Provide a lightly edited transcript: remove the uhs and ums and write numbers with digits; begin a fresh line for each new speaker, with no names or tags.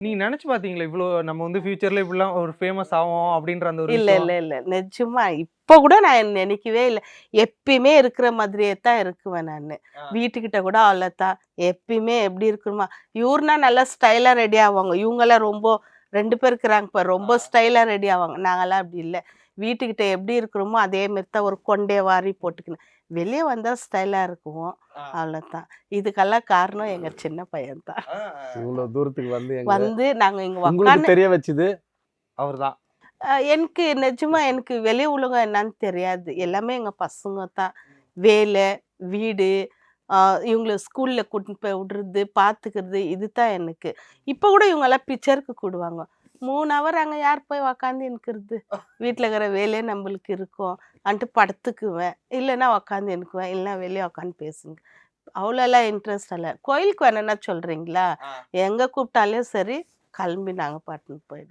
நீங்க நெனச்சு பாத்தீங்களா? இவ்ளோ நம்ம வந்து ஃபியூச்சர்ல இப்படிலாம் ஒரு ஃபேமஸ் ஆவோம் அப்படின்ற அந்த ஒரு
இல்ல,
விஷயம்?
இல்ல, இல்ல. நிஜமா. இப்ப கூட நான் நெனைக்கவே இல்ல. எப்பயுமே இருக்கிற மாதிரியே தான் இருக்குவேன் நானு. வீட்டுக்கிட்ட கூட அவ்வளோதான். எப்பயுமே எப்படி இருக்கணுமா, இவருனா நல்லா ஸ்டைலா ரெடி ஆவாங்க. இவங்கலாம் ரொம்ப 2 பேர் இருக்கிறாங்க பாரு, ரொம்ப ஸ்டைலா ரெடி ஆவாங்க. நாங்கலாம் அப்படி இல்ல. வீட்டுக்கிட்ட எப்படி இருக்கிறோமோ, அதே மாரி தான் ஒரு கொண்டைய வாரி போட்டுக்கின்னு. வெளிய வந்தா ஸ்டைலா இருக்குவோம். அவ்வளோதான். இதுக்கெல்லாம் காரணம் எங்க சின்ன பையன் தான்.
இவ்வளோ தூரத்துக்கு வந்து எங்கள
வந்து நாங்க இங்க
உங்களுக்கு
உக்காந்து
தெரிய வச்சது
அவர்தான்.
எனக்கு நிஜமா எனக்கு வெளி உலகம் என்னன்னு தெரியாது. எல்லாமே எங்க பசங்க தான். வேலை, வீடு, அ இவங்கள ஸ்கூல்ல கூட்டின்னு போய் விடுறது, பார்த்துக்கிறது இதுதான் எனக்கு. இப்போ கூட இவங்கலாம் பிக்சருக்கு கூடுவாங்க. 3 ஹவர் அங்க யார் போய் உக்காந்து இருக்கிறது? வீட்ல இருக்கிற வேலையே நம்மளுக்கு இருக்கும். படுத்துக்குவேன். இல்லைன்னா உக்காந்து இருக்குவேன். இல்லைன்னா வெளிய உக்காந்து பேசுங்க. அவ்வளோலாம் இன்ட்ரெஸ்ட் இல்ல. கோயிலுக்கு வேணும்னா சொல்றீங்களா? எங்க கூப்பிட்டாலும் சரி, கிளம்பி நாங்க பாட்டுன்னு போயிடுவோம்.